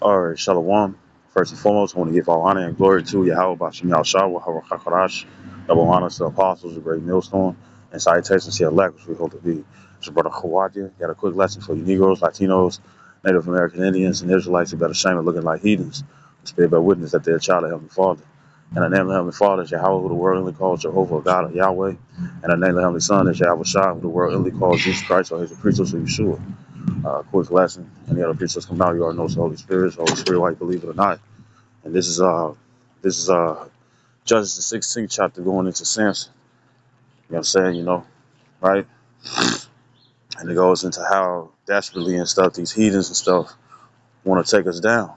All right, Shalom. First and foremost, I want to give all honor and glory to Yahweh Bashim Yahushua, Harakakarash, double honor to the apostles, the great millstone, and salutations to the elect, which we hope to be. It's your brother Khawaja. Got a quick lesson for you Negroes, Latinos, Native American Indians, and Israelites who better shame of looking like heathens. The Spirit bear witness that they're a child of Heavenly Father. And the name of the Heavenly Father is Yahweh, who the world only calls Jehovah, God of Yahweh. And the name of the Heavenly Son is Yahweh Shai, who the world only calls Jesus Christ, or his priestess of Yeshua. Quick lesson. Any other preachers come out, you already know it's the Holy Spirit. Holy Spirit, why you believe it or not. And this is Judges the 16th chapter going into Samson. You know what I'm saying? Right? And it goes into how desperately and stuff these heathens and stuff want to take us down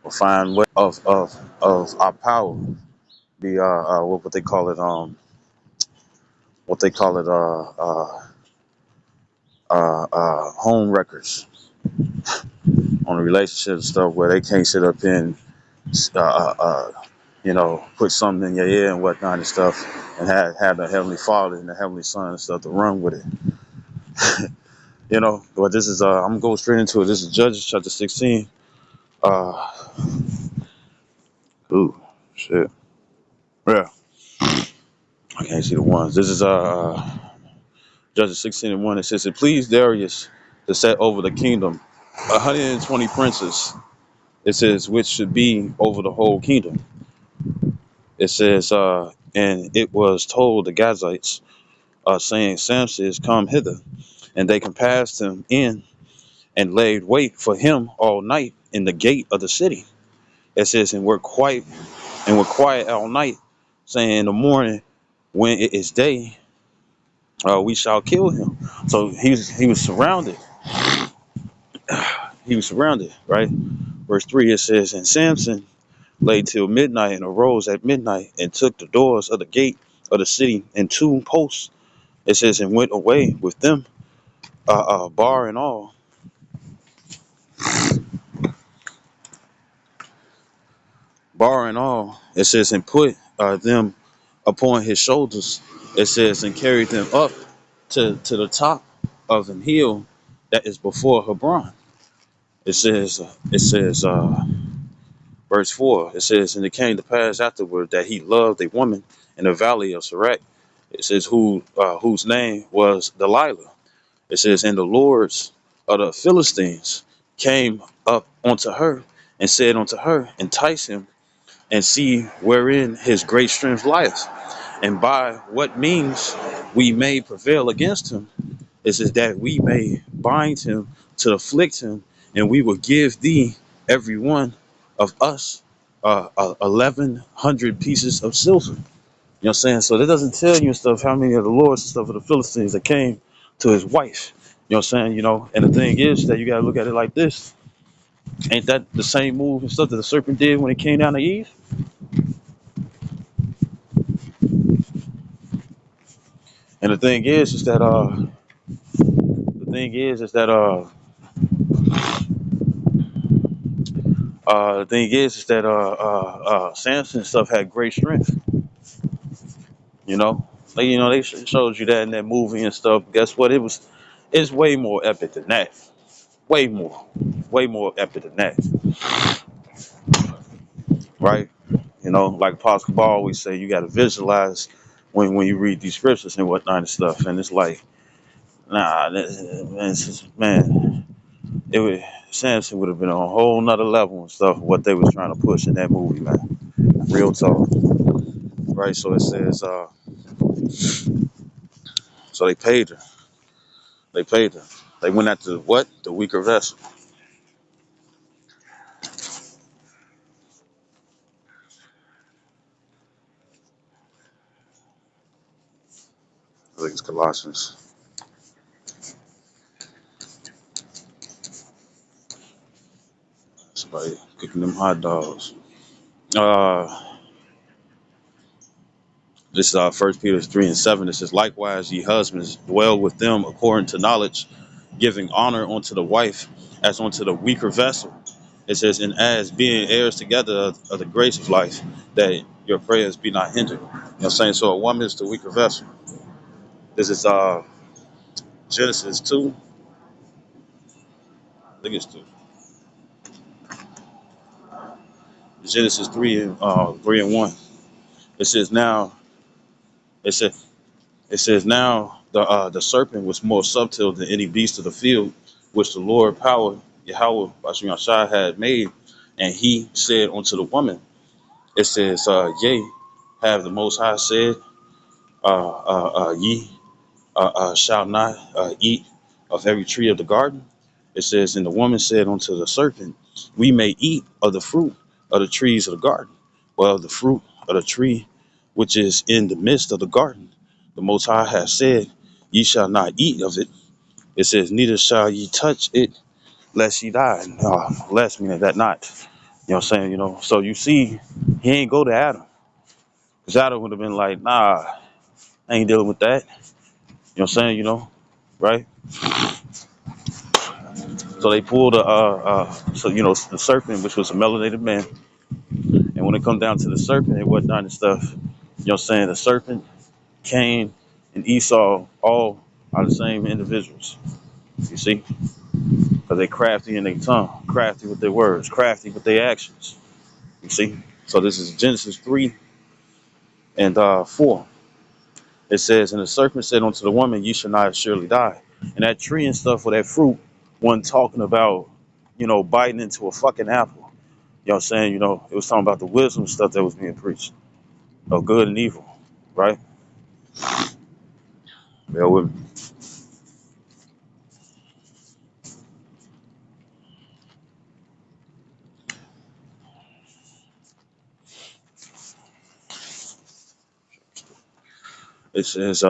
or find way of our power. Be what they call it what they call it home records on the relationship and stuff where they can't sit up in uh, uh, uh, put something in your ear and whatnot and stuff, and have the Heavenly Father and the Heavenly Son and stuff to run with it. But this is I'm gonna go straight into it. This is Judges chapter 16. Uh, ooh, shit. Yeah, I can't see the ones. This is Judges 16 and 1. It says, "It pleased Darius to set over the kingdom 120 princes." It says, which should be over the whole kingdom. It says, and it was told the Gazites, saying, Samson is come hither. And they compassed him in and laid wait for him all night in the gate of the city. It says, and were quiet all night, saying, in the morning when it is day, we shall kill him. So he was surrounded. He was surrounded, right? Verse 3, it says, and Samson lay till midnight and arose at midnight and took the doors of the gate of the city and two posts. It says, and went away with them, bar and all. Bar and all. It says, and put them upon his shoulders. It says, and carried them up to the top of an hill that is before Hebron. It says, verse 4, it says, and it came to pass afterward that he loved a woman in the valley of Sorek. It says, whose name was Delilah. It says, and the lords of the Philistines came up unto her and said unto her, entice him and see wherein his great strength lieth, and by what means we may prevail against him. It says that we may bind him to afflict him, and we will give thee every one of us 1,100 pieces of silver. You know what I'm saying? So that doesn't tell you and stuff how many of the lords and stuff of the Philistines that came to his wife. You know what I'm saying? And the thing is that you got to look at it like this. Ain't that the same move and stuff that the serpent did when it came down to Eve? And the thing is that Samson and stuff had great strength. You know, they showed you that in that movie and stuff. Guess what? It's way more epic than that. Way more epic than that, right? Like Apostle Paul always say, you got to visualize when you read these scriptures and whatnot and stuff. And it's like, nah, man, it would Samson would have been on a whole nother level and stuff. What they was trying to push in that movie, man. Real talk, right? So it says, so they paid her. They paid her. They went after what? The weaker vessel. I think it's Colossians. Somebody cooking them hot dogs. Uh, this is 1 Peter 3 and 7. It says, likewise, ye husbands, dwell with them according to knowledge, giving honor unto the wife as unto the weaker vessel. It says, and as being heirs together of the grace of life, that your prayers be not hindered. You know what I'm saying? So a woman is the weaker vessel. This is Genesis 2. think it's Genesis 3 and 1. It says now. It says it says now the serpent was more subtle than any beast of the field, which the Lord power Yahweh Bashim Yashai had made, and he said unto the woman. It says, yea, have the Most High said, ye shall not eat of every tree of the garden. It says, and the woman said unto the serpent, we may eat of the fruit of the trees of the garden, well, the fruit of the tree which is in the midst of the garden. The Most High hath said, ye shall not eat of it. It says, neither shall ye touch it, lest ye die. Lest meaning that not. You know what I'm saying? So you see, he ain't go to Adam. Because Adam would have been like, nah, I ain't dealing with that. You know what I'm saying? Right? So they pulled the serpent, which was a melanated man. And when it come down to the serpent and whatnot and stuff, you know what I'm saying? The serpent, Cain, and Esau all are the same individuals. You see? Because they crafty in their tongue, crafty with their words, crafty with their actions. You see? So this is Genesis 3 and 4. It says, and the serpent said unto the woman, ye shall not surely die. And that tree and stuff with that fruit wasn't talking about, biting into a fucking apple. You know what I'm saying? It was talking about the wisdom stuff that was being preached of good and evil, right? Bear with me. It says,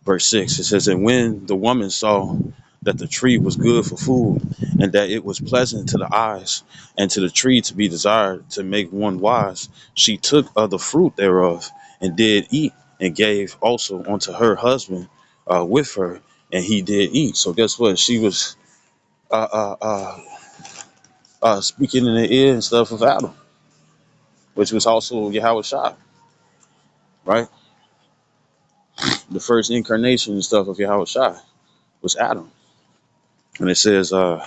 verse 6, it says, and when the woman saw that the tree was good for food, and that it was pleasant to the eyes, and to the tree to be desired to make one wise, she took of the fruit thereof, and did eat, and gave also unto her husband with her, and he did eat. So guess what? She was speaking in the ear and stuff of Adam, which was also Yahweh Shai, right? The first incarnation and stuff of Yahweh Shai was Adam. And it says verse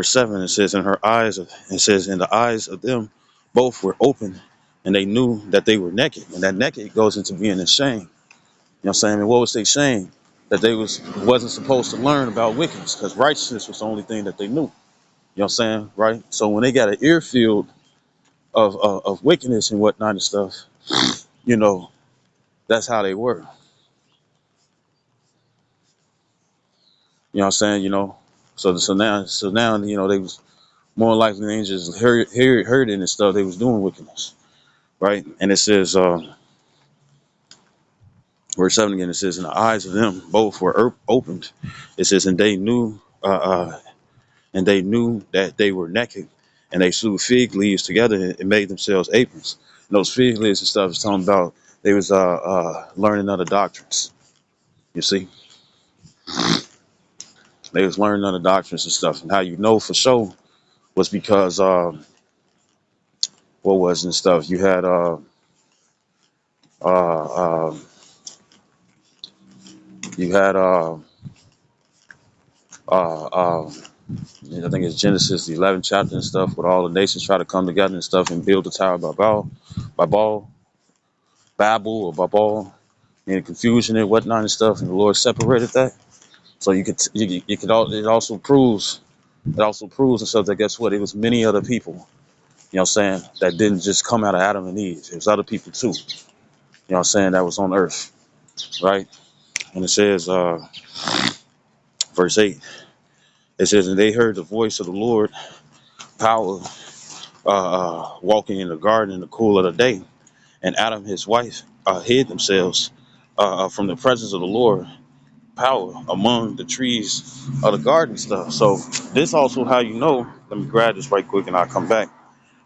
7, it says in her eyes, it says in the eyes of them both were open, and they knew that they were naked. And that naked goes into being ashamed. You know what I'm saying? And what was they shame? That they wasn't supposed to learn about wickedness, because righteousness was the only thing that they knew. You know what I'm saying? Right? So when they got an ear field of wickedness and whatnot and stuff, you know, that's how they were. You know what I'm saying? So now, they was more likely than just heard it and stuff. They was doing wickedness, right? And it says, verse 7 again. It says, "In the eyes of them both were opened." It says, and they knew that they were naked, and they sewed fig leaves together and made themselves aprons. And those fig leaves and stuff is talking about they was learning other doctrines. You see, they was learning other doctrines and stuff. And how you know for sure was because what was and stuff. You had uh, uh, you had uh, uh, I think it's Genesis the 11th chapter and stuff, where all the nations try to come together and stuff and build the Tower Babel or Babel, and confusion and whatnot and stuff, and the Lord separated that. So it also proves and stuff that guess what? It was many other people, you know what I'm saying, that didn't just come out of Adam and Eve. It was other people too, you know what I'm saying, that was on earth, right? And it says, verse 8, it says, and they heard the voice of the Lord power walking in the garden in the cool of the day. And Adam and his wife hid themselves from the presence of the Lord power among the trees of the garden stuff. So this also how you know, let me grab this right quick and I'll come back.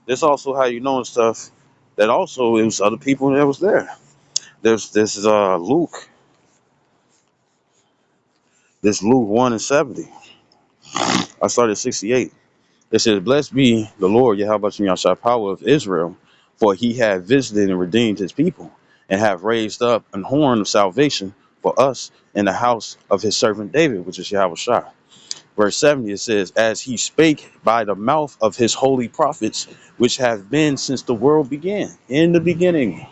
This also how you know and stuff that also it was other people that was there. This is Luke 1:70. I started 68. It says, blessed be the Lord Yahweh Shai power of Israel, for he had visited and redeemed his people, and have raised up an horn of salvation for us in the house of his servant David, which is Yahweh Shai. Verse 70, it says, as he spake by the mouth of his holy prophets, which have been since the world began. In the beginning,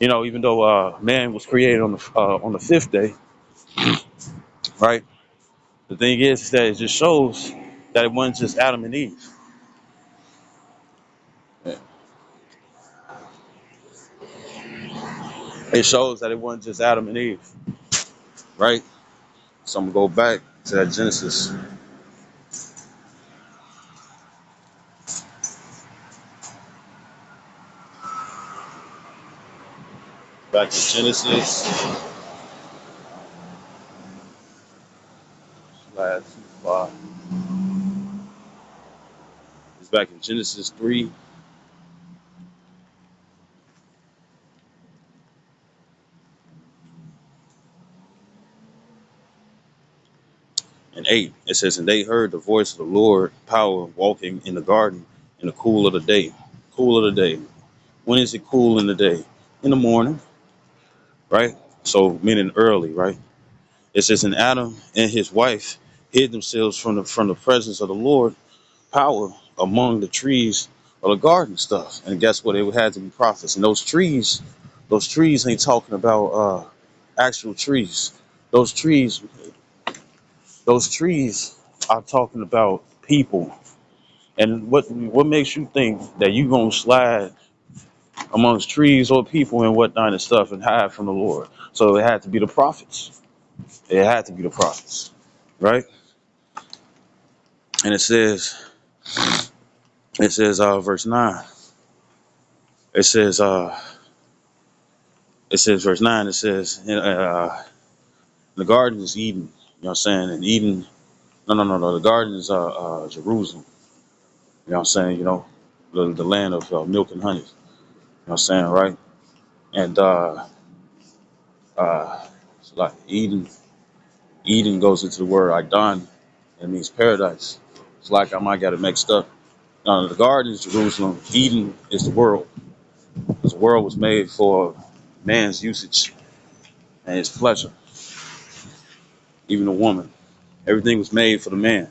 even though man was created on the fifth day, right? The thing is that it just shows that it wasn't just Adam and Eve. It shows that it wasn't just Adam and Eve, right? So I'm gonna go back to that Genesis. Back to Genesis. Last 5. It's back in Genesis 3 and 8. It says, and they heard the voice of the Lord power walking in the garden in the cool of the day. Cool of the day. When is it cool in the day? In the morning, right? So meaning early, right? It says, and Adam and his wife hid themselves from the presence of the Lord power among the trees of the garden stuff. And guess what? It would have to be prophets. And those trees ain't talking about actual trees. Those trees, those trees are talking about people. And what makes you think that you gonna slide amongst trees or people and whatnot and stuff and hide from the Lord? So it had to be the prophets. It had to be the prophets, right? And it says, verse 9. It says, verse 9. It says, the garden is Eden. You know what I'm saying? And Eden, no. The garden is Jerusalem. You know what I'm saying? The land of milk and honey. You know what I'm saying, right? And it's like Eden goes into the word Idon. It means paradise. It's like I might got it mixed up. No, the garden is Jerusalem. Eden is the world. Because the world was made for man's usage and his pleasure. Even the woman. Everything was made for the man.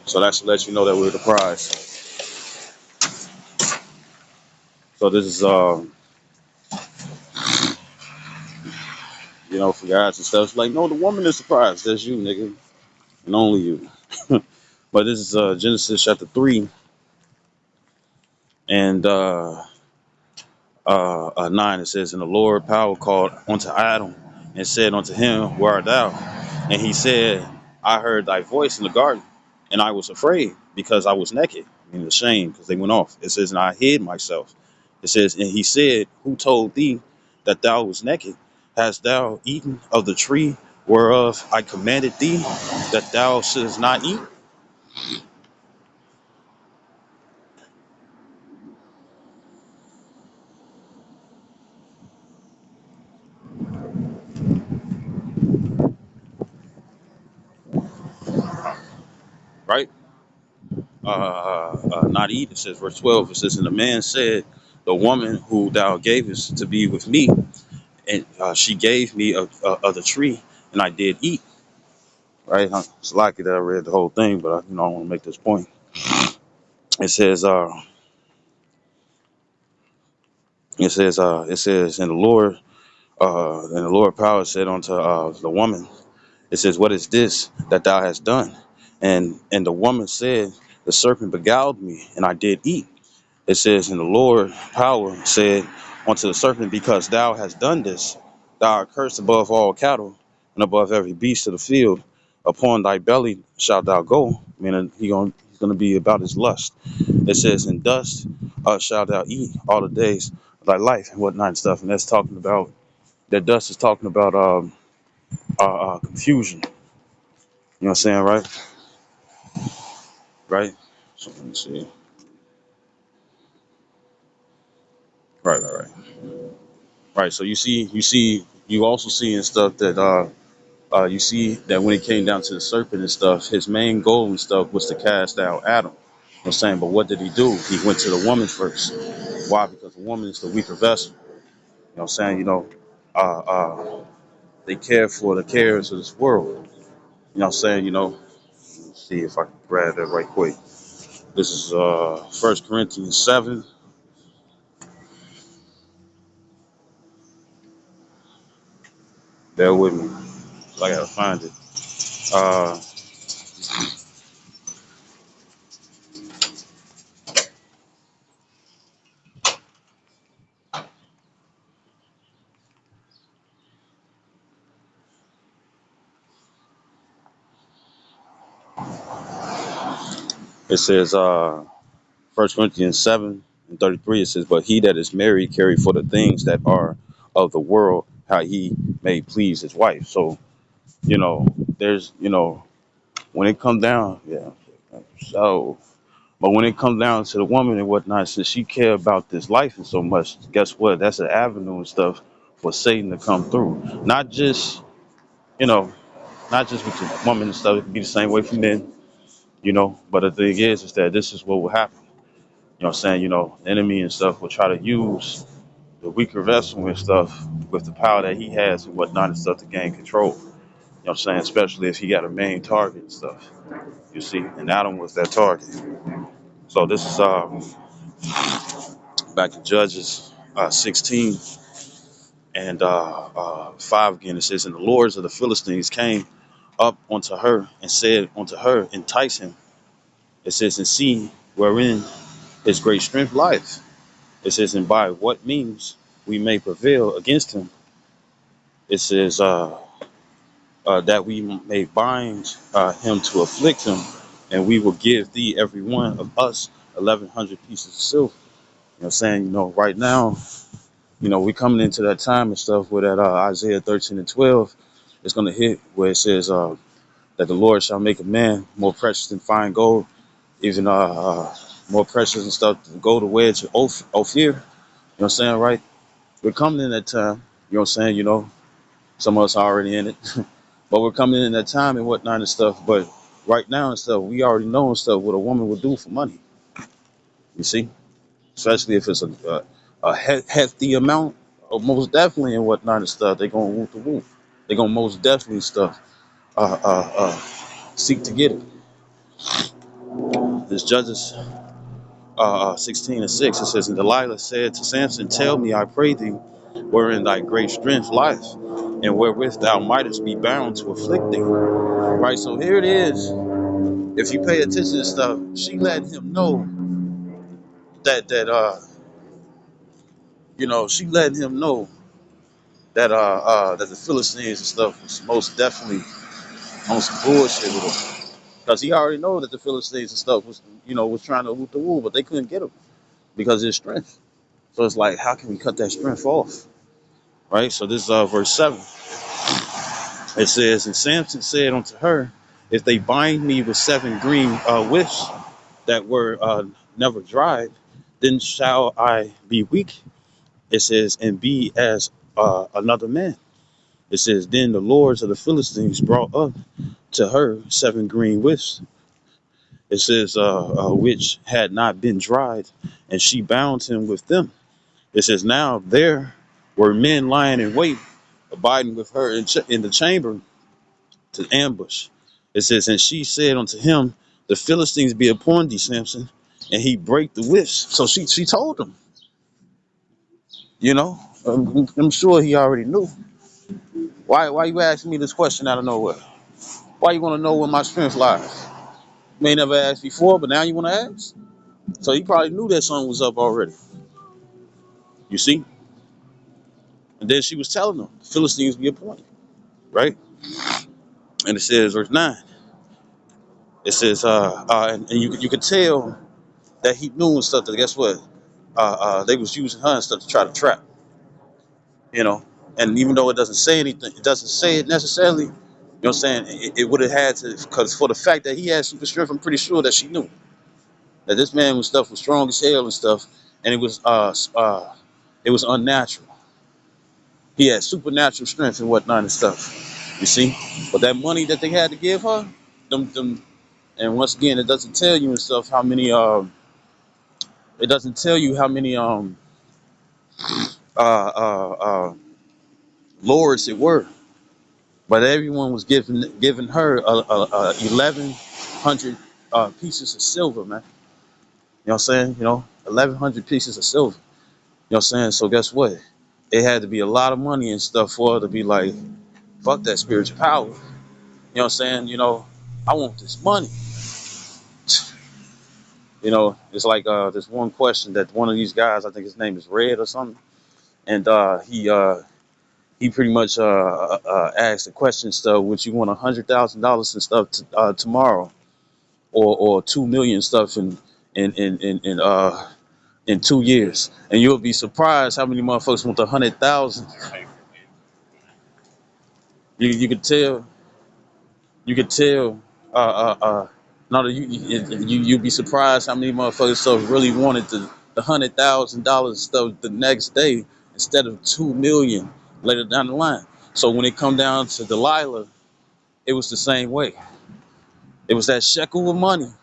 So that should let you know that we're the prize. So this is for guys and stuff. It's like, no, the woman is the prize. That's you, nigga. And only you. But this is Genesis chapter 3 and 9. It says, and the Lord power called unto Adam and said unto him, where art thou? And he said, I heard thy voice in the garden, and I was afraid because I was naked, meaning ashamed because they went off. It says, and I hid myself. It says, and he said, who told thee that thou was naked? Hast thou eaten of the tree whereof I commanded thee that thou shouldest not eat? Right? Not eat. It says, verse 12, it says, and the man said, the woman who thou gavest to be with me, and she gave me of the tree, and I did eat. Right? It's lucky that I read the whole thing, but I want to make this point. It says, and the Lord power said unto the woman, it says, what is this that thou hast done? And the woman said, the serpent beguiled me, and I did eat. It says, and the Lord power said unto the serpent, because thou hast done this, thou art cursed above all cattle and above every beast of the field. Upon thy belly shalt thou go. Meaning he's gonna be about his lust. It says, and dust shalt thou eat all the days of thy life and whatnot and stuff. And that's talking about that dust is talking about confusion. You know what I'm saying, right? Right. So let me see. Right. Right. So you also see in stuff that you see that when it came down to the serpent and stuff, his main goal and stuff was to cast out Adam. You know what I'm saying? But what did he do? He went to the woman first. Why? Because the woman is the weaker vessel. You know what I'm saying? they care for the cares of this world. You know what I'm saying? Let's see if I can grab that right quick. This is 1 Corinthians 7. Bear with me. I gotta find it. Uh, it says 1 Corinthians 7 and 33. It says, "But he that is married carry for the things that are of the world, how he may please his wife." So, there's, when it comes down, yeah. So, but when it comes down to the woman and whatnot, since she care about this life and so much, guess what? That's an avenue and stuff for Satan to come through. You know, not just with the woman and stuff. It can be the same way for men. But the thing is that this is what will happen. You know what I'm saying? The enemy and stuff will try to use the weaker vessel and stuff with the power that he has and whatnot and stuff to gain control. You know what I'm saying? Especially if he got a main target and stuff. You see, and Adam was that target. So this is back in Judges 16 and 5 again. It says, "And the lords of the Philistines came up unto her and said unto her, entice him." It says, "And see wherein his great strength lieth." It says, "And by what means we may prevail against him." It says, that we may bind him to afflict him, and we will give thee every one of us 1,100 pieces of silver. You know what I'm saying? Right now, we coming into that time and stuff where that Isaiah 13 and 12 is going to hit, where it says that the Lord shall make a man more precious than fine gold, even more precious and stuff than gold, a wedge of Ophir. You know what I'm saying, right? We're coming in that time. You know what I'm saying? Some of us are already in it. But we're coming in that time and whatnot and stuff. But right now and stuff, we already know and stuff what a woman would do for money. You see, especially if it's a hefty amount, or most definitely and whatnot and stuff. They're gonna whoop the whoop. They're gonna most definitely stuff seek to get it. This Judges 16 and 6. It says, "And Delilah said to Samson, Tell me, I pray thee, wherein thy great strength lieth, and wherewith thou mightest be bound to afflict thee." Right. So here it is. If you pay attention to stuff, she letting him know she letting him know that the Philistines and stuff was most definitely on some bullshit with him. Because he already know that the Philistines and stuff was trying to loot the wool, but they couldn't get him because of his strength. So it's like, how can we cut that strength off? Right? So this is verse 7. It says, "And Samson said unto her, If they bind me with 7 green withs that were never dried, then shall I be weak." It says, "And be as another man." It says, "Then the lords of the Philistines brought up to her 7 green withs." It says, which had not been dried, and she bound him with them. It says, "Now there were men lying in wait, abiding with her in the chamber to ambush." It says, "And she said unto him, The Philistines be upon thee, Samson." And he brake the withs. So she told him, you know, I'm sure he already knew. Why you asking me this question out of nowhere? Why you want to know where my strength lies? You may never ask before, but now you want to ask? So he probably knew that something was up already. You see? And then she was telling him, the Philistines be appointed, right? And it says, verse 9, it says, and you could tell that he knew and stuff, that guess what? They was using her and stuff to try to trap, you know? And even though it doesn't say anything, it doesn't say it necessarily, you know what I'm saying? It would have had to, because for the fact that he had super strength, I'm pretty sure that she knew that this man was strong as hell and stuff, and it was unnatural. He had supernatural strength and whatnot and stuff. You see, but that money that they had to give her, them, and once again, it doesn't tell you and stuff how many. It doesn't tell you how many uh, uh, uh, lords it were, but everyone was giving her 1,100 pieces of silver, man. You know what I'm saying? 1,100 pieces of silver. You know what I'm saying? So guess what? It had to be a lot of money and stuff for her to be like, fuck that spiritual power. You know what I'm saying? I want this money. It's like this one question that one of these guys, I think his name is Red or something, and he pretty much asked the question stuff, would you want $100,000 and stuff tomorrow, or 2 million stuff in 2 years? And you'll be surprised how many motherfuckers want 100,000. You could tell. You could tell. No, you'd be surprised how many motherfuckers stuff really wanted the $100,000 stuff the next day instead of 2 million later down the line. So when it come down to Delilah, it was the same way. It was that shekel of money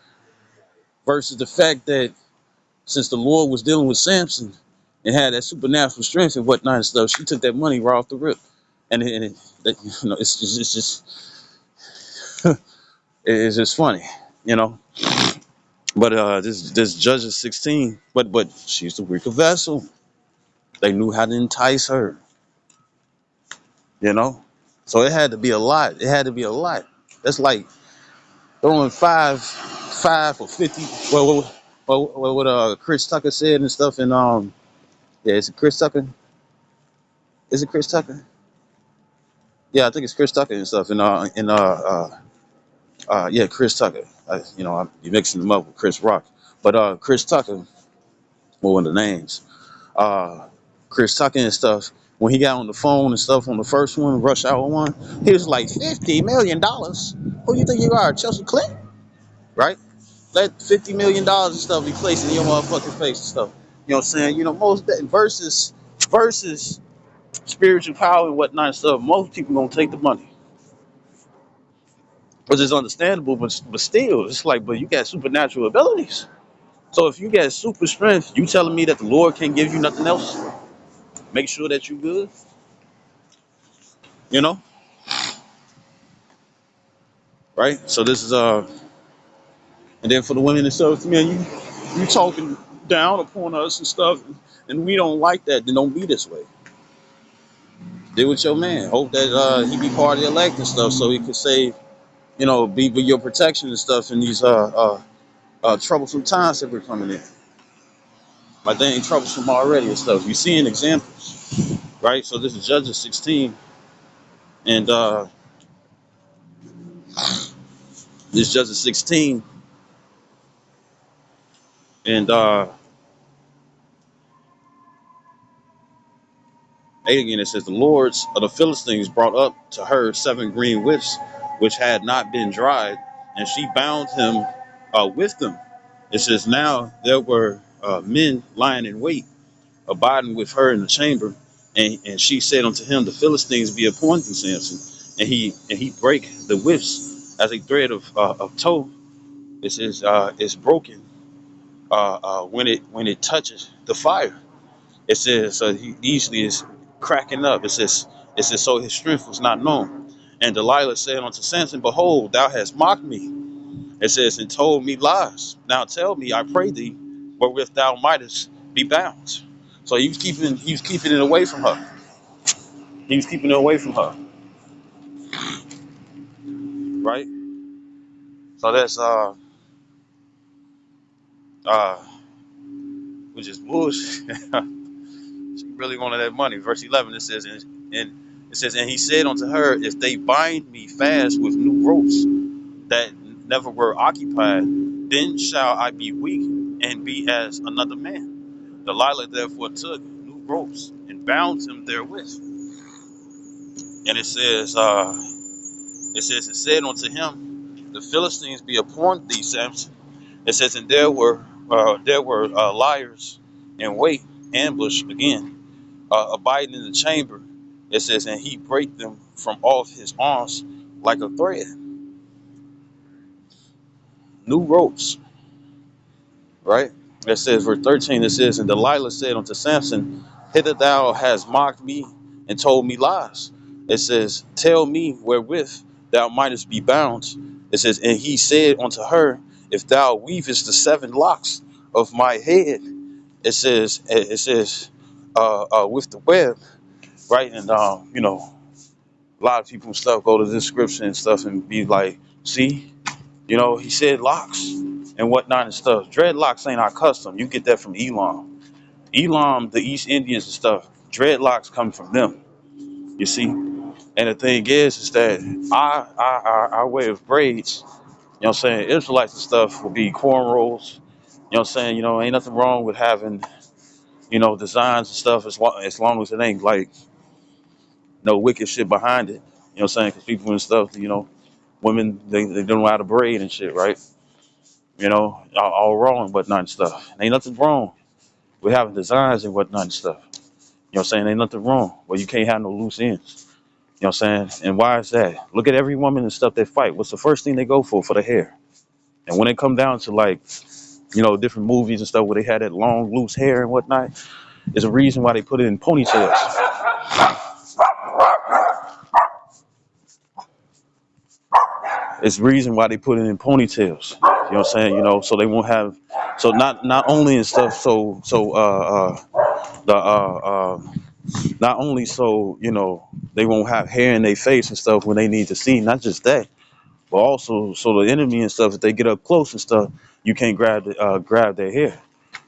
versus the fact that since the Lord was dealing with Samson and had that supernatural strength and whatnot and stuff, she took that money right off the rip. It's just funny, you know. But this Judges 16, but she's the weaker vessel. They knew how to entice her, you know. So it had to be a lot. It had to be a lot. That's like throwing five or 50. What Chris Tucker said and stuff. And yeah, is it Chris Tucker? Is it Chris Tucker? Yeah, I think it's Chris Tucker and stuff. Yeah, Chris Tucker. I'm mixing them up with Chris Rock, but Chris Tucker, one of the names. uh, Chris Tucker and stuff, when he got on the phone and stuff on the first one, Rush Hour 1, he was like, $50 million? Who you think you are, Chelsea Clinton? Right? Let $50 million and stuff be placed in your motherfucking face and stuff. You know what I'm saying? Most versus spiritual power and whatnot and stuff, most people gonna take the money. Which is understandable, but still, it's like, but you got supernatural abilities. So if you got super strength, you telling me that the Lord can't give you nothing else? Make sure that you good, you know? Right? So this is and then for the women and stuff, man, you talking down upon us and stuff, and we don't like that. Then don't be this way. Deal with your man. Hope that he be part of the elect and stuff, so he could save, be with your protection and stuff in these troublesome times that we're coming in. Like they ain't troublesome already and stuff. You seeing examples, right? So this is Judges 16, and this Judges 16, and 8 again, it says, the lords of the Philistines brought up to her 7 green whips, which had not been dried, and she bound him with them. It says, now there were men lying in wait, abiding with her in the chamber, and she said unto him, the Philistines be upon thee, Samson. And he break the whips as a thread of tow. It says, it's broken when it touches the fire. It says he easily is cracking up. It says so his strength was not known. And Delilah said unto Samson, behold, thou hast mocked me. It says, and told me lies. Now tell me, I pray thee, wherewith thou mightest be bound. So he was keeping it away from her. He was keeping it away from her. Right? So that's uh which is bullshit. She really wanted that money. Verse 11, it says, and he said unto her, if they bind me fast with new ropes that never were occupied, then shall I be weak and be as another man. Delilah therefore took new ropes and bound him therewith. And it said unto him, the Philistines be upon thee, Samson. It says, and there were liars in wait, ambush again, abiding in the chamber. It says, and he brake them from off his arms like a thread. New ropes, right? It says, verse 13, it says, and Delilah said unto Samson, hither thou hast mocked me, and told me lies. It says, tell me wherewith thou mightest be bound. It says, and he said unto her, if thou weavest the 7 locks of my head, it says with the web, right? And a lot of people and stuff go to this scripture and stuff and be like, see, he said locks and whatnot and stuff. Dreadlocks ain't our custom. You get that from Elam. Elam, the East Indians and stuff, dreadlocks come from them. You see? And the thing is that our way of braids, Israelites and stuff will be cornrows. Ain't nothing wrong with having, designs and stuff as long as it ain't like no wicked shit behind it. Because people and stuff, women, they don't know how to braid and shit, right? All wrong and whatnot and stuff. Ain't nothing wrong with having designs and whatnot and stuff. Ain't nothing wrong. Well, you can't have no loose ends. And why is that? Look at every woman and stuff that fight. What's the first thing they go for the hair? And when it come down to like, different movies and stuff where they had that long, loose hair and whatnot, there's a reason why they put it in ponytails. It's the reason why they put it in ponytails. You know what I'm saying? So they won't have, so not only and stuff, the not only so, they won't have hair in their face and stuff when they need to see, not just that, but also so the enemy and stuff, if they get up close and stuff, you can't grab their hair. You know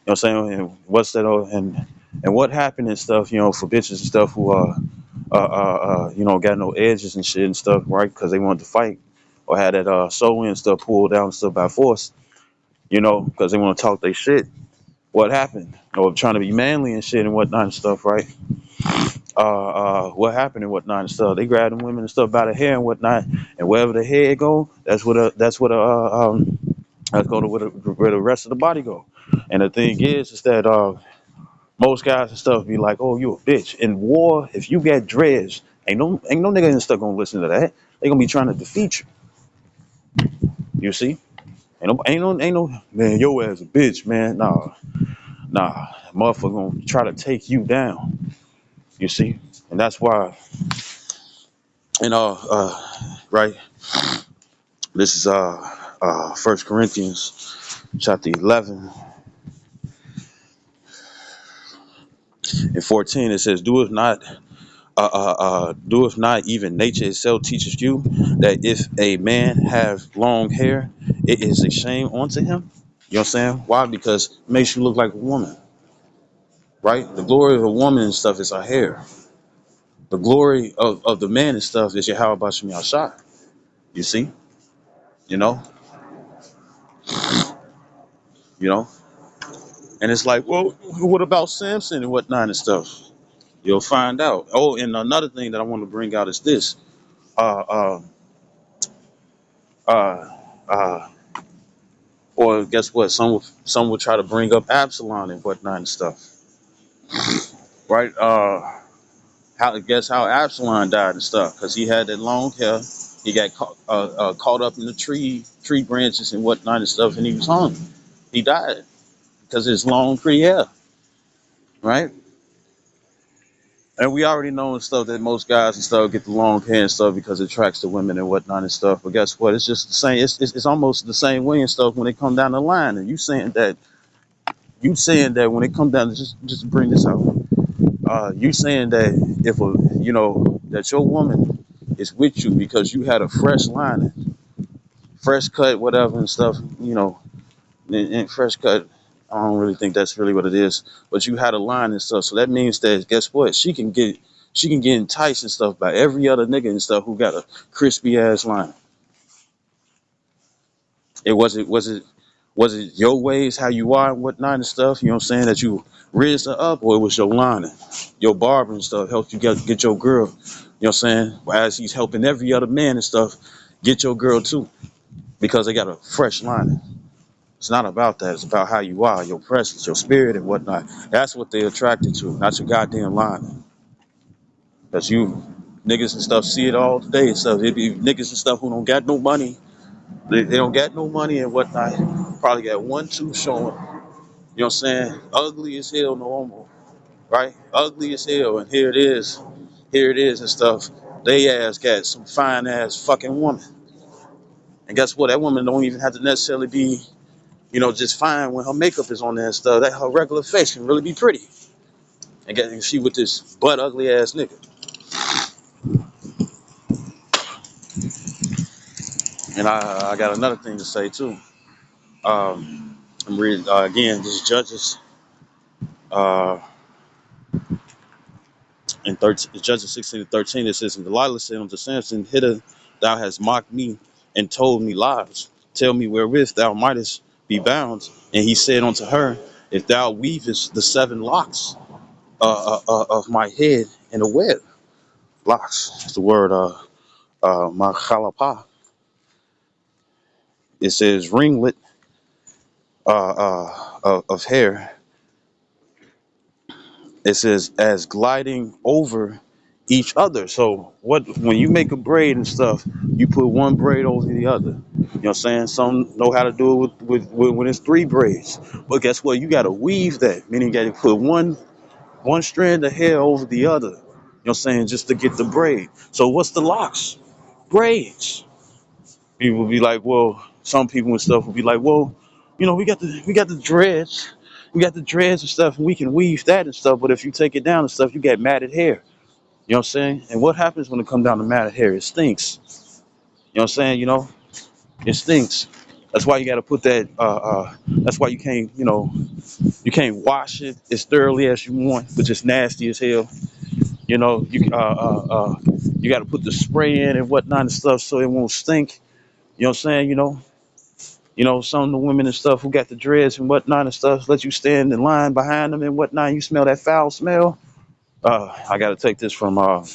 what I'm saying? And what's that? And what happened and stuff, for bitches and stuff who got no edges and shit and stuff, right? Because they wanted to fight or had that sewing and stuff pulled down and stuff by force, because they want to talk their shit. What happened? Or trying to be manly and shit and whatnot and stuff, right? What happened and whatnot and stuff. They grab them women and stuff by the hair and whatnot, and wherever the head go, that's going to where the rest of the body go. And the thing is that most guys and stuff be like, "Oh, you a bitch." In war, if you get dreads, ain't no nigga and stuff gonna listen to that. They gonna be trying to defeat you. You see? Ain't no man. Your ass a bitch, man. Nah, motherfucker gonna try to take you down. You see? And that's why, right. This is First Corinthians chapter 11 and 14. It says, doeth not even nature itself teaches you that if a man have long hair, it is a shame unto him. You know what I'm saying? Why? Because it makes you look like a woman, right? The glory of a woman and stuff is her hair. The glory of the man and stuff is your how about Shem Yahshai. You see? You know? You know? And it's like, well, what about Samson and whatnot and stuff? You'll find out. Oh, and another thing that I want to bring out is this. Uh, uh, uh, uh, or guess what? Some will try to bring up Absalom and whatnot and stuff, right? Guess how Absalom died and stuff? Because he had that long hair. He got caught up in the tree branches and whatnot and stuff, and he was hung. He died because of his long, pretty hair, right? And we already know and stuff that most guys and stuff get the long hair and stuff because it attracts the women and whatnot and stuff. But guess what? It's just the same. It's almost the same way and stuff when it come down the line. And you saying that when it comes down to just bring this out. You saying that if that your woman is with you because you had a fresh lining, fresh cut, whatever and stuff, and fresh cut. I don't really think that's really what it is, but you had a line and stuff. So that means that guess what? She can get enticed and stuff by every other nigga and stuff who got a crispy ass line. Was it your ways how you are and whatnot and stuff? You know what I'm saying, that you raised her up, or it was your lining, your barber and stuff helped you get your girl. You know what I'm saying? As he's helping every other man and stuff get your girl too, because they got a fresh lining. It's not about that. It's about how you are, your presence, your spirit, and whatnot. That's what they're attracted to, not your goddamn lining. Because you niggas and stuff see it all today and stuff. It be niggas and stuff who don't got no money. They don't got no money and whatnot. Probably got one, two showing. You know what I'm saying? Ugly as hell, normal, right? Ugly as hell, and here it is. here it is and stuff. They ass got some fine ass fucking woman. And guess what? That woman don't even have to necessarily be, just fine when her makeup is on there and stuff. That her regular face can really be pretty. And she with this butt ugly ass nigga. And I got another thing to say too. I'm reading again. This is Judges uh, in 13, Judges 16:13. It says, "And Delilah said unto Samson, Hither thou hast mocked me and told me lies. Tell me wherewith thou mightest be bound." And he said unto her, "If thou weavest the 7 locks of my head in a web." Locks. It's the word machalapa. It says ringlet of hair. It says as gliding over each other. So when you make a braid and stuff, you put one braid over the other. You know what I'm saying? Some know how to do it with when it's 3 braids. But guess what? You gotta weave that, meaning you gotta put one strand of hair over the other. You know what I'm saying? Just to get the braid. So what's the locks? Braids. People will be like, well, some people and stuff will be like, well, we got the dreads. We got the dreads and stuff, and we can weave that and stuff. But if you take it down and stuff, you get matted hair. You know what I'm saying? And what happens when it comes down to matted hair? It stinks. You know what I'm saying? It stinks. That's why you got to put that. That's why you can't wash it as thoroughly as you want, but just nasty as hell. You got to put the spray in and whatnot and stuff so it won't stink. You know what I'm saying? Some of the women and stuff who got the dreads and whatnot and stuff let you stand in line behind them and whatnot. You smell that foul smell. I got to take this from one of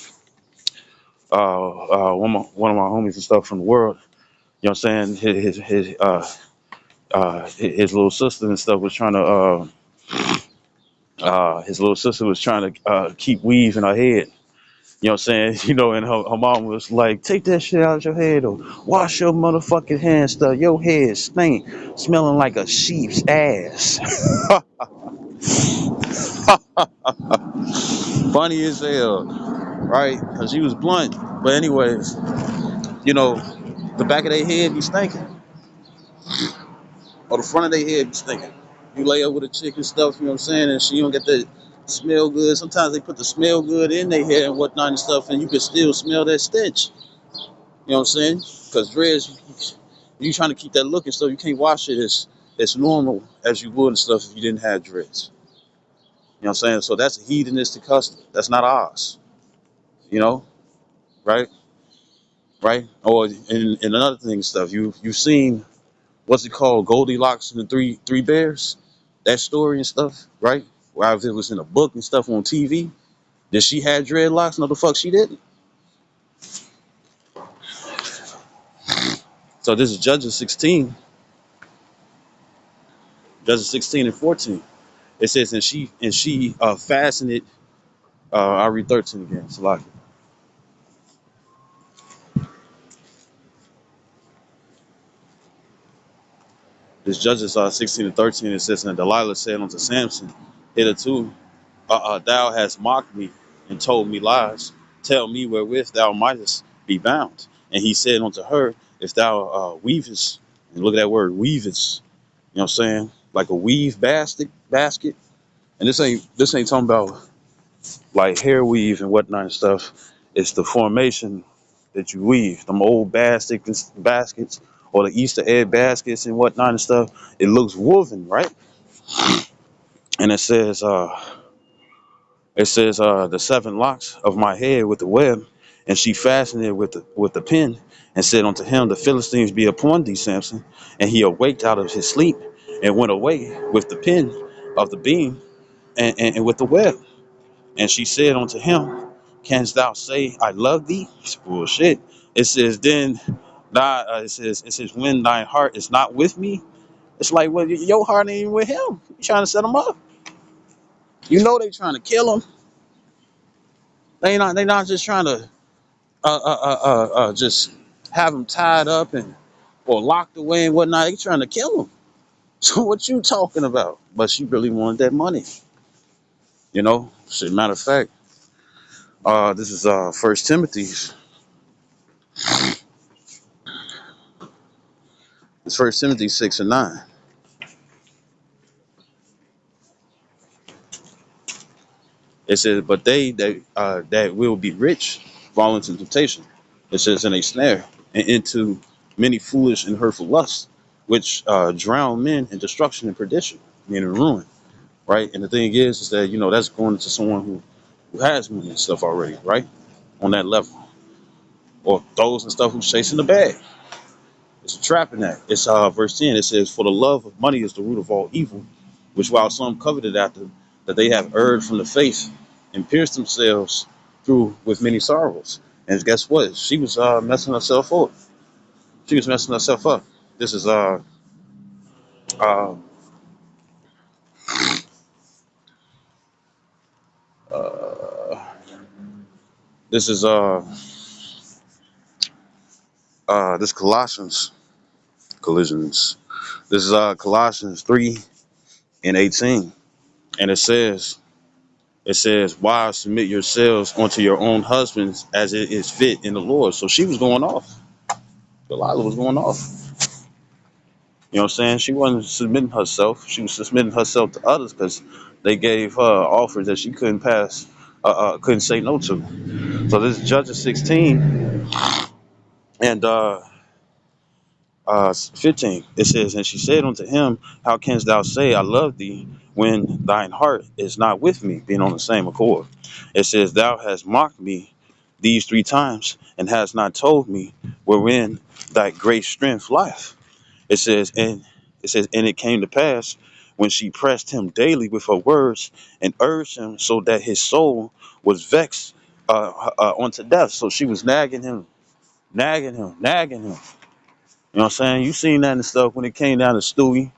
my homies and stuff from the world. You know what I'm saying? His little sister and stuff was trying to his little sister was trying to keep weave in her head. You know what I'm saying? And her mom was like, take that shit out of your head or wash your motherfucking hands stuff. Your head stink, smelling like a sheep's ass. Funny as hell, right? Because she was blunt. But anyways, the back of their head be stinking. Or the front of their head be stinking. You lay up with a chick and stuff, you know what I'm saying? And she don't get the smell good. Sometimes they put the smell good in their hair and whatnot and stuff, and you can still smell that stench. You know what I'm saying? Because dreads, you trying to keep that look and stuff, you can't wash it as normal as you would and stuff if you didn't have dreads. You know what I'm saying? So that's a hedonistic custom. That's not ours. You know, right? Right? Or in another thing and stuff, you've seen what's it called, Goldilocks and the three bears, that story and stuff, right? Where if it was in a book and stuff on TV, did she have dreadlocks? No, the fuck she didn't. So this is Judges 16 and 14. It says, and she fastened it. I'll read 13 again. Salaki. This Judges 16 and 13. It says, and Delilah said unto Samson, hitherto thou hast mocked me and told me lies. Tell me wherewith thou mightest be bound. And he said unto her, if thou weavest, and look at that word, weavest, you know what I'm saying? Like a weave basket. And this ain't talking about like hair weave and whatnot and stuff. It's the formation that you weave. Them old baskets or the Easter egg baskets and whatnot and stuff. It looks woven, right? And it says the 7 locks of my head with the web, and she fastened it with the pin, and said unto him, the Philistines be upon thee, Samson. And he awaked out of his sleep and went away with the pin of the beam and with the web. And she said unto him, canst thou say I love thee? It's bullshit. It says then it says when thine heart is not with me. It's like, well, your heart ain't even with him. You trying to set him up. They trying to kill him. They not just trying to just have him tied up and or locked away and whatnot. They trying to kill him. So what you talking about? But she really wanted that money. Shit, matter of fact, This is First Timothy's. It's First Timothy 6:9. It says, "But they that will be rich fall into temptation." It says, "In a snare and into many foolish and hurtful lusts, which drown men in destruction and perdition, meaning ruin." Right. And the thing is that that's going to someone who has money and stuff already, right, on that level, or those and stuff who's chasing the bag. It's a trap in that. It's verse 10. It says, "For the love of money is the root of all evil, which while some coveted after, that they have erred from the faith and pierced themselves through with many sorrows." And guess what? She was messing herself up. She was messing herself up. This is uh, uh this is this Collisions. This is Colossians 3:18, and it says, "Wives, submit yourselves unto your own husbands as it is fit in the Lord." So she was going off. Delilah was going off. You know what I'm saying? She wasn't submitting herself. She was submitting herself to others because they gave her offers that she couldn't pass, couldn't say no to. So this is Judges 16 and 15. It says, "And she said unto him, How canst thou say, I love thee, when thine heart is not with me," being on the same accord. It says, "Thou hast mocked me these 3 times, and hast not told me wherein thy great strength lieth." It says, and it came to pass, when she pressed him daily with her words and urged him, so that his soul was vexed unto death. So she was nagging him, nagging him, nagging him. You know what I'm saying? You seen that and stuff when it came down to Stewie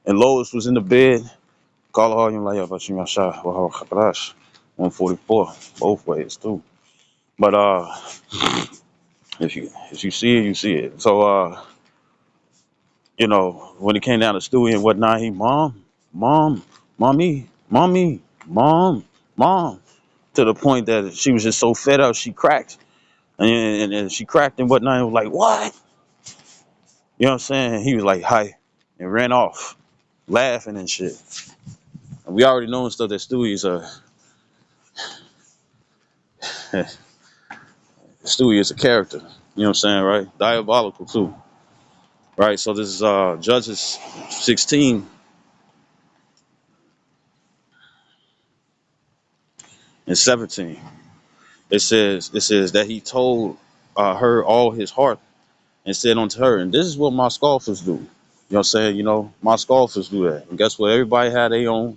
and Lois was in the bed. Call her him like, but you shot 144 both ways too. But if you see it, you see it. So when it came down to Stewie and whatnot, he mom, mommy, mommy, mom, to the point that she was just so fed up she cracked. And she cracked and whatnot, and was like, "What?" You know what I'm saying? He was like, "Hi," and ran off, laughing and shit. And we already know and stuff that Stewie is a character. You know what I'm saying, right? Diabolical too. Right. So this is Judges 16 and 17. It says that he told her all his heart and said unto her, and this is what my scoffers do. You know what I'm saying? My scoffers do that. And guess what? Everybody had their own.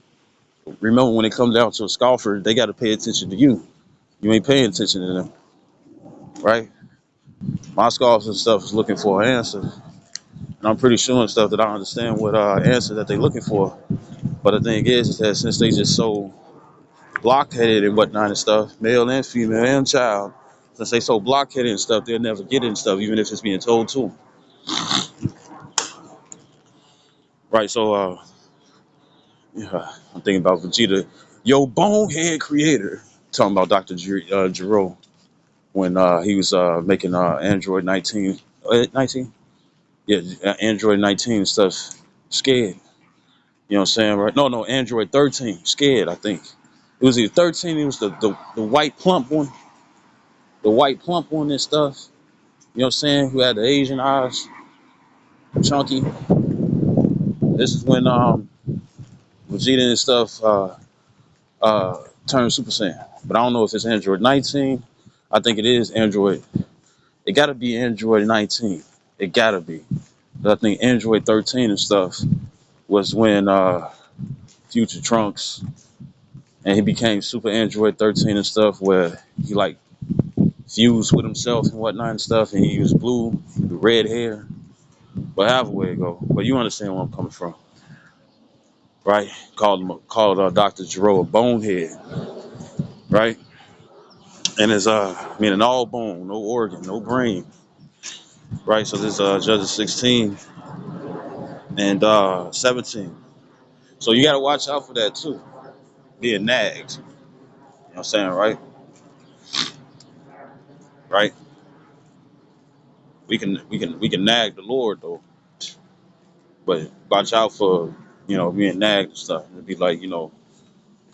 Remember, when it comes down to a scoffer, they got to pay attention to you. You ain't paying attention to them, right? My scoffers and stuff is looking for an answer. And I'm pretty sure and stuff that I understand what answer that they're looking for. But the thing is that since they just so blockheaded and whatnot and stuff, male and female and child, since they so blockheaded and stuff, they'll never get it and stuff, even if it's being told to them. Right, so yeah, I'm thinking about Vegeta, yo bonehead creator, talking about Dr. Gero when he was making Android 19, 19? Yeah, Android 19 and stuff, scared. You know what I'm saying, right? No, Android 13, scared, I think. It was either 13, it was the white plump one and stuff. You know what I'm saying? Who had the Asian eyes, chunky. This is when Vegeta and stuff turned Super Saiyan. But I don't know if it's Android 19. I think it is Android. It got to be Android 19. It got to be. But I think Android 13 and stuff was when Future Trunks and he became Super Android 13 and stuff, where he like fused with himself and whatnot and stuff, and he was blue, with red hair. But however way it go. But you understand where I'm coming from, right? Called Dr. Gero a bonehead, right? And it's meaning all bone, no organ, no brain, right? So this Judges 16 and 17. So you got to watch out for that too, being nagged. You know what I'm saying, right? right? We can nag the Lord though, but watch out for being nagged and stuff. It'd be like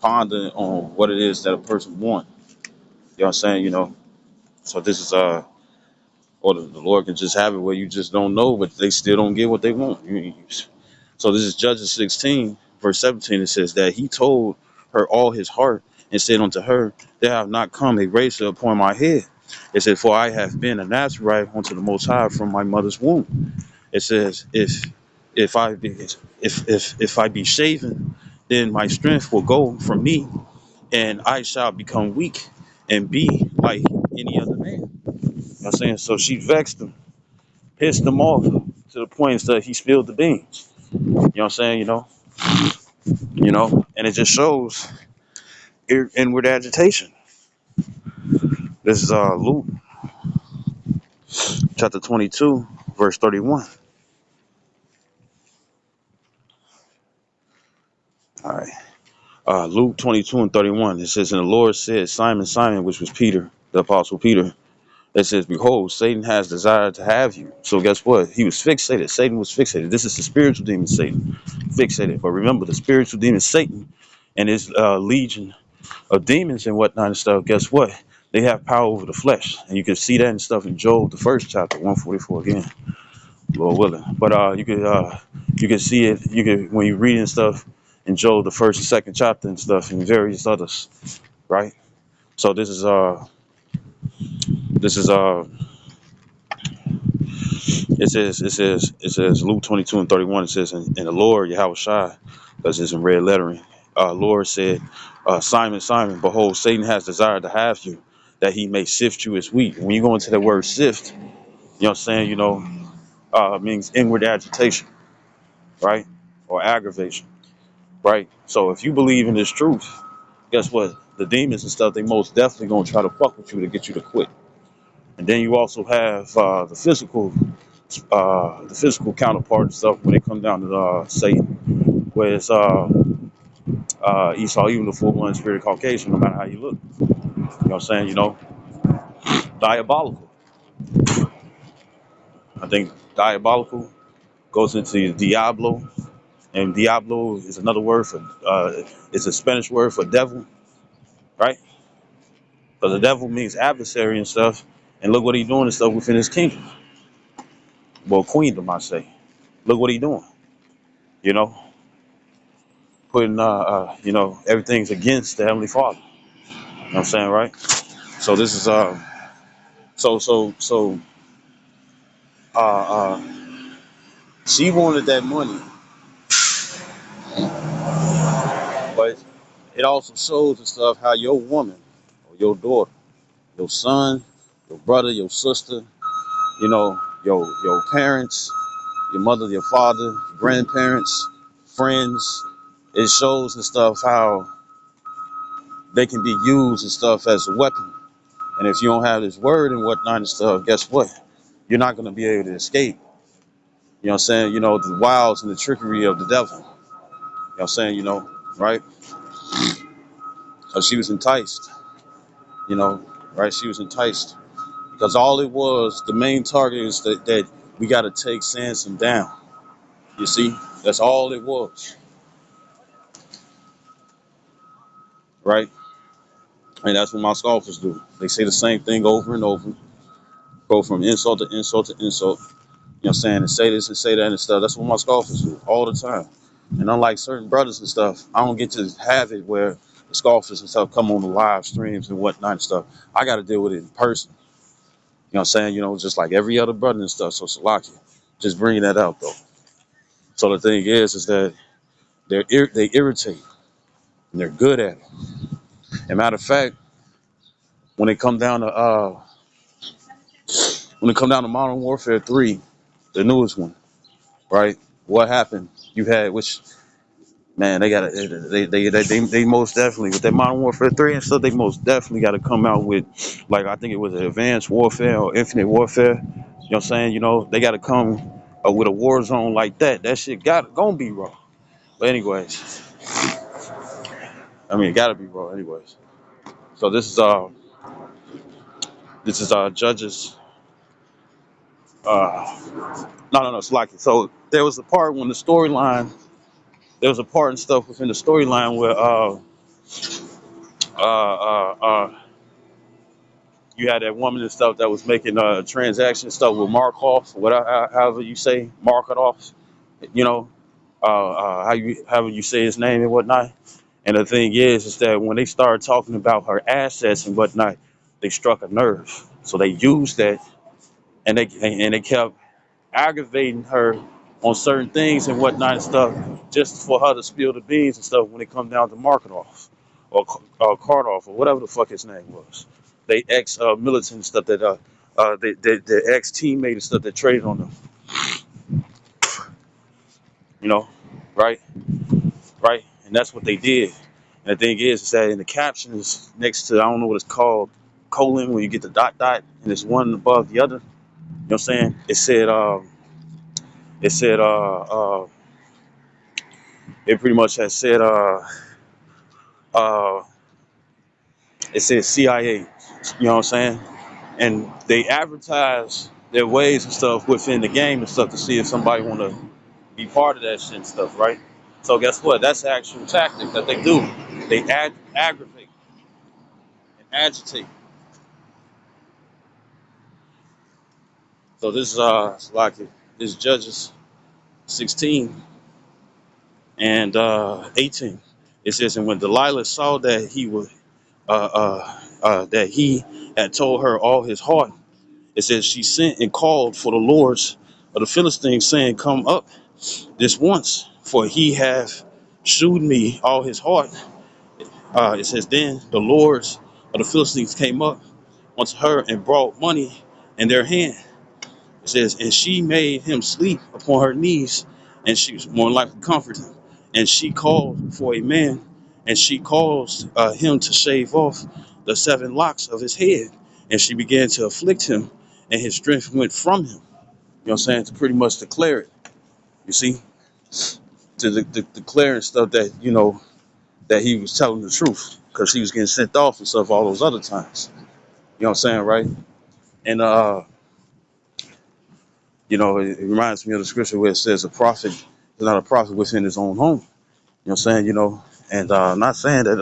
pondering on what it is that a person want. You know what I'm saying? So this is or the Lord can just have it where you just don't know, but they still don't get what they want. So this is Judges 16, verse 17. It says that he told her all his heart and said unto her, there have not come a razor upon my head. It said, for I have been a Nazarite unto the Most High from my mother's womb. It says, if I be shaven, then my strength will go from me, and I shall become weak and be like any other man. You know what I'm saying? So she vexed him, pissed him off to the point that he spilled the beans. You know what I'm saying? And it just shows inward agitation. This is Luke chapter 22, verse 31. All right. Luke 22 and 31. It says, and the Lord said, Simon, Simon, which was Peter, the apostle Peter. It says, behold, Satan has desired to have you. So guess what? He was fixated. Satan was fixated. This is the spiritual demon, Satan, fixated. But remember, the spiritual demon, Satan, and his legion of demons and whatnot and stuff, guess what? They have power over the flesh. And you can see that and stuff in Job, the first chapter, 144 again, Lord willing. But you can see it, when you read and stuff in Job, the first and second chapter and stuff, and various others, right? So this is it says Luke 22 and 31. It says, and the Lord Yahweh Shai, because it's in red lettering. Lord said, Simon, Simon, behold, Satan has desired to have you, that he may sift you as wheat. When you go into the word sift, you know what I'm saying, means inward agitation, right? Or aggravation, right? So if you believe in this truth, guess what? The demons and stuff, they most definitely gonna try to fuck with you to get you to quit. And then you also have the physical counterpart and stuff when it comes down to Satan, where it's Esau, even the full-blown spirit Caucasian, no matter how you look. You know what I'm saying? Diabolical. I think diabolical goes into Diablo, and Diablo is another word for, it's a Spanish word for devil, right? Because the devil means adversary and stuff, and look what he's doing and stuff within his kingdom. Well, queendom, I say. Look what he's doing, you know, putting, everything's against the Heavenly Father. You know what I'm saying, right? So this is, so, uh, uh, she wanted that money, but it also shows and stuff how your woman or your daughter, your son, your brother, your sister, your parents, your mother, your father, your grandparents, friends. It shows and stuff how they can be used and stuff as a weapon. And if you don't have this word and whatnot and stuff, guess what? You're not going to be able to escape. You know what I'm saying? The wiles and the trickery of the devil. You know what I'm saying? Right? So she was enticed, right? She was enticed because all it was, the main target is that we got to take Samson down. You see? That's all it was, right? And that's what my scoffers do. They say the same thing over and over, go from insult to insult to insult. You know what I'm saying? And say this and say that and stuff. That's what my scoffers do all the time. And unlike certain brothers and stuff, I don't get to have it where the scoffers and stuff come on the live streams and whatnot and stuff. I got to deal with it in person. You know what I'm saying? Just like every other brother and stuff. So Salakia, just bringing that out though. So the thing is that they irritate and they're good at it. And matter of fact, when it come down to Modern Warfare 3, the newest one, right? What happened? You had which man, they got they most definitely with that Modern Warfare 3 and stuff. They most definitely got to come out with, like, I think it was Advanced Warfare or Infinite Warfare. You know what I'm saying? They got to come with a war zone like that. That shit gonna be raw. But anyways, I mean, it gotta be raw anyways. So this is This is Judges. No, it's like it. So there was a part when the storyline. There was a part and stuff within the storyline where uh, uh, you had that woman and stuff that was making transaction stuff with Markov, whatever, however you say, Markov. You know, however you say his name and whatnot. And the thing is that when they started talking about her assets and whatnot, they struck a nerve. So they used that, and they kept aggravating her on certain things and whatnot and stuff, just for her to spill the beans and stuff when it come down to Markov or Kardoff or whatever the fuck his name was. They ex militant stuff that the ex teammate and stuff that traded on them, you know, right, right, and that's what they did. And the thing is that in the captions next to, I don't know what it's called, colon, when you get the dot dot and it's one above the other. You know what I'm saying? It said it pretty much has said uh it said CIA. You know what I'm saying? And they advertise their ways and stuff within the game and stuff to see if somebody want to be part of that shit and stuff, right? So guess what? That's the actual tactic that they do. They aggravate and agitate. So this is like this Judges 16 and 18. It says, and when Delilah saw that that he had told her all his heart, it says she sent and called for the lords of the Philistines, saying, "Come up this once, for he hath shewed me all his heart." It says, then the lords of the Philistines came up unto her and brought money in their hand. It says, and she made him sleep upon her knees, and she was more likely to comfort him. And she called for a man, and she caused him to shave off the 7 locks of his head. And she began to afflict him, and his strength went from him. You know what I'm saying? To pretty much declare it. You see? To declare and stuff that, you know, that he was telling the truth. Because he was getting sent off and stuff all those other times. You know what I'm saying, right? And you know, it reminds me of the scripture where it says a prophet is not a prophet within his own home. You know what I'm saying? You know, and I'm not saying that,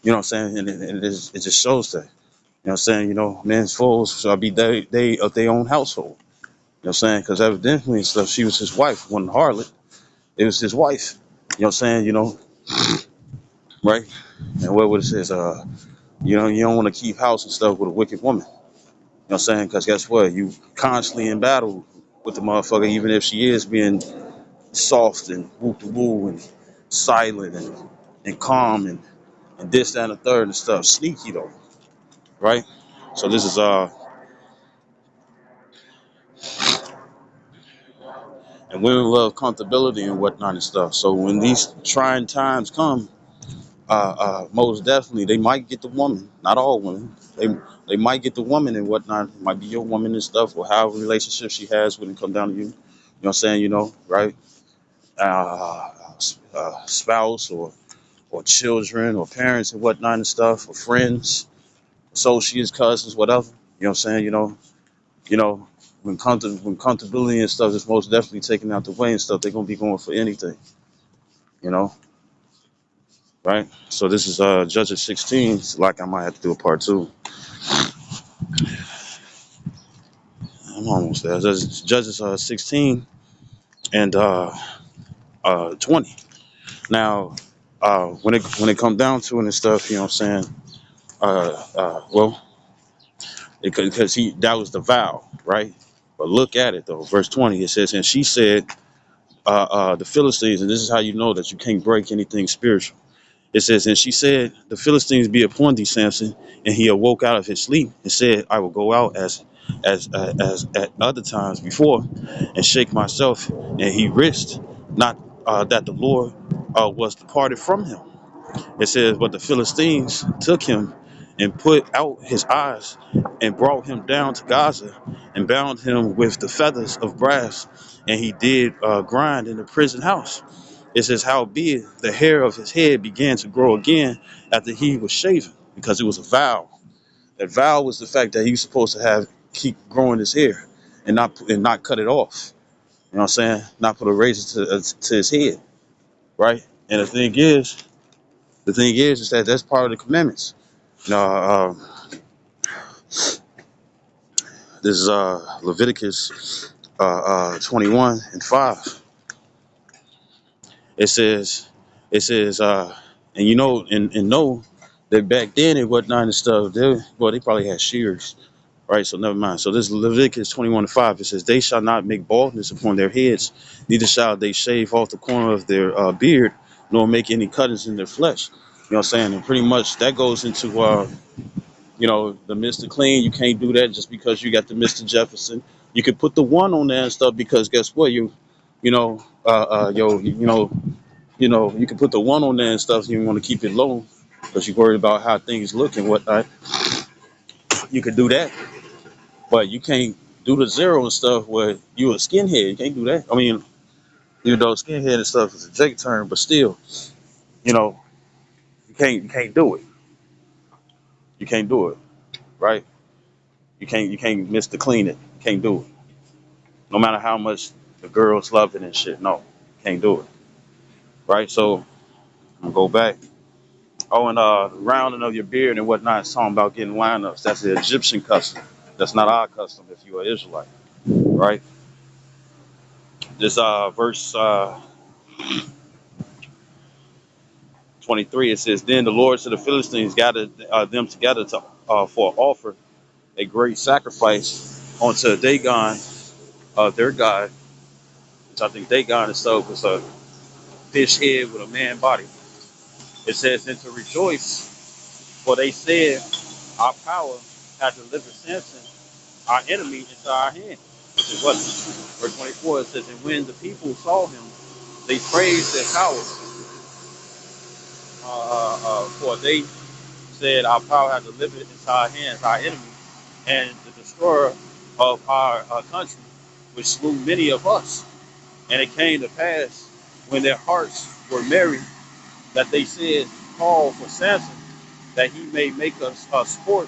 you know what I'm saying? And it just shows that. You know what I'm saying? You know, men's foes shall be they of their own household. You know what I'm saying? Because evidently and stuff, she was his wife, wasn't harlot. It was his wife. You know what I'm saying? You know, right? And what it says, you know, you don't want to keep house and stuff with a wicked woman. You know what I'm saying? Because guess what? You constantly in battle with the motherfucker, even if she is being soft and whoop de woo and silent and calm and this, that, and the third and stuff. Sneaky though, right? So this is and women love comfortability and whatnot and stuff. So when these trying times come, most definitely they might get the woman. Not all women. They might get the woman and whatnot. It might be your woman and stuff, or however relationship she has when it come down to you. You know what I'm saying? You know, right? Uh, Spouse or children or parents and whatnot and stuff, or friends, associates, cousins, whatever. You know what I'm saying? You know, when comfortability and stuff is most definitely taken out the way and stuff, they're gonna be going for anything. You know, right? So this is Judges 16. It's like I might have to do a part two. I'm almost there. Judges 16 and 20. Now, when it comes down to it and stuff, you know what I'm saying? Well, because he that was the vow, right? But look at it though, verse 20. It says, and she said, the Philistines, and this is how you know that you can't break anything spiritual. It says, and she said, the Philistines be upon thee, Samson. And he awoke out of his sleep and said, I will go out as at other times before and shake myself. And he risked not that the Lord was departed from him. It says, but the Philistines took him and put out his eyes and brought him down to Gaza and bound him with the feathers of brass. And he did grind in the prison house. It says, howbeit the hair of his head began to grow again after he was shaven, because it was a vow. That vow was the fact that he was supposed to have keep growing his hair and not cut it off. You know what I'm saying? Not put a razor to his head, right? And the thing is that that's part of the commandments. You know, this is Leviticus 21:5. It says, and you know, and know that back then and whatnot and stuff, they probably had shears, right? So never mind. So this Leviticus 21:5, it says, they shall not make baldness upon their heads, neither shall they shave off the corner of their beard, nor make any cuttings in their flesh. You know what I'm saying? And pretty much that goes into, the Mr. Clean. You can't do that just because you got the Mr. Jefferson. You could put the one on there and stuff because guess what? You know, yo, you can put the one on there and stuff. You want to keep it low because you're worried about how things look and whatnot. You could do that, but you can't do the zero and stuff where you a skinhead. You can't do that. I mean, even though skinhead and stuff is a Jake term, but still, you know, you can't do it. You can't do it, right? You can't miss the clean it. You can't do it. No matter how much the girls love it and shit. No, can't do it. Right? So I'm gonna go back. Oh, and rounding of your beard and whatnot, it's talking about getting lineups. That's the Egyptian custom. That's not our custom if you're an Israelite, right? This verse 23, it says, then the lords of the Philistines gathered them together to for offer a great sacrifice unto Dagon, their god, which I think Dagon itself was a fish head with a man body. It says, and to rejoice, for they said, our power hath delivered Samson, our enemy, into our hand. Which is what? Verse 24, it says, and when the people saw him, they praised their power. For they said, our power hath delivered into our hands, our enemy, and the destroyer of our country, which slew many of us. And it came to pass, when their hearts were merry, that they said, call for Samson, that he may make us sport.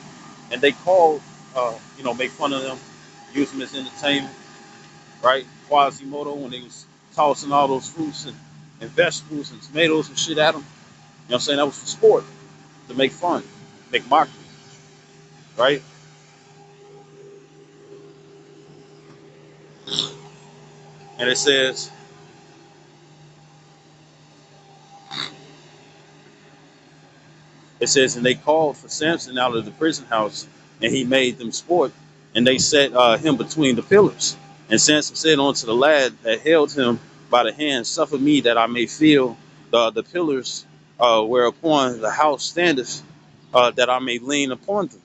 And they called, make fun of them, use them as entertainment, right? Quasimodo, when they was tossing all those fruits and vegetables and tomatoes and shit at them. You know what I'm saying? That was for sport, to make fun, make mockery, right? And it says, and they called for Samson out of the prison house, and he made them sport, and they set him between the pillars. And Samson said unto the lad that held him by the hand, suffer me that I may feel the pillars whereupon the house standeth, that I may lean upon them.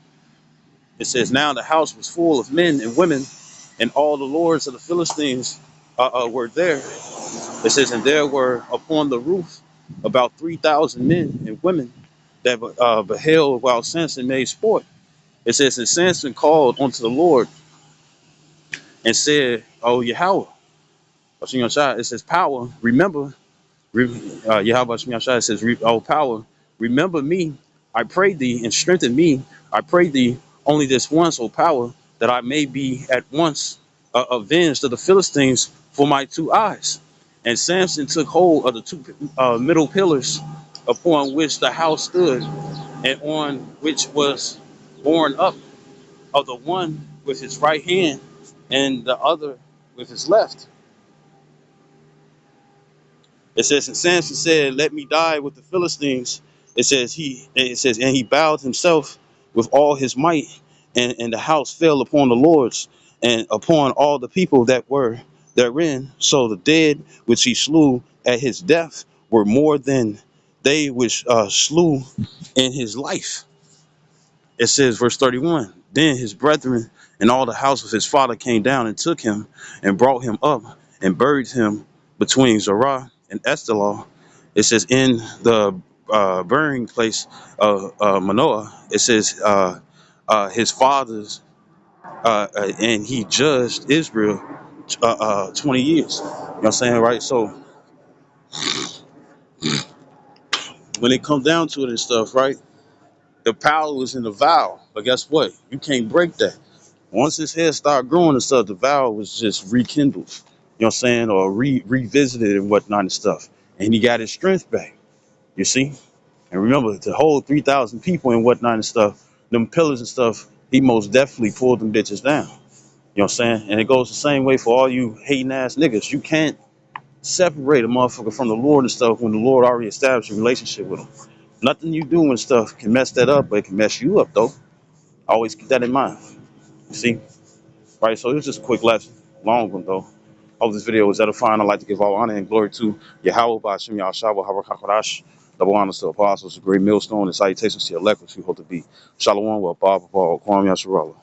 It says, now the house was full of men and women, and all the lords of the Philistines were there. It says, and there were upon the roof about 3,000 men and women that beheld while Samson made sport. It says, and Samson called unto the Lord and said, oh, Yahweh, it says, power, remember, Yahweh, it says, oh, power, remember me, I pray thee, and strengthen me, I pray thee, only this once, O power, that I may be at once avenged of the Philistines for my two eyes. And Samson took hold of the two middle pillars upon which the house stood, and on which was borne up of the one with his right hand and the other with his left. It says, and Samson said, let me die with the Philistines. It says, and he bowed himself with all his might, and the house fell upon the lords and upon all the people that were therein. So the dead which he slew at his death were more than they which slew in his life. It says, verse 31, then his brethren and all the house of his father came down and took him and brought him up and buried him between Zorah and Eshtaol. It says, in the burying place of Manoah, it says, his fathers, and he judged Israel 20 years. You know what I'm saying, right? So when it comes down to it and stuff, right, The power was in the vow. But guess what? You can't break that. Once his hair started growing and stuff, the vow was just rekindled. You know what I'm saying? Or revisited and whatnot and stuff. And he got his strength back. You see? And remember, to hold 3,000 people and whatnot and stuff, them pillars and stuff, he most definitely pulled them bitches down. You know what I'm saying? And it goes the same way for all you hating ass niggas. You can't separate a motherfucker from the Lord and stuff when the Lord already established a relationship with him. Nothing you do and stuff can mess that up, but it can mess you up though. Always keep that in mind. You see? Right? So it was just a quick lesson. Long one though. Hope this video was edifying. I'd like to give all honor and glory to Yahweh Ba'ashem Yahshua Harakakarash. Double honors to apostles, a great millstone, and salutations to your elect, which we hope to be. Shalom, wa Kwam Yasharallah.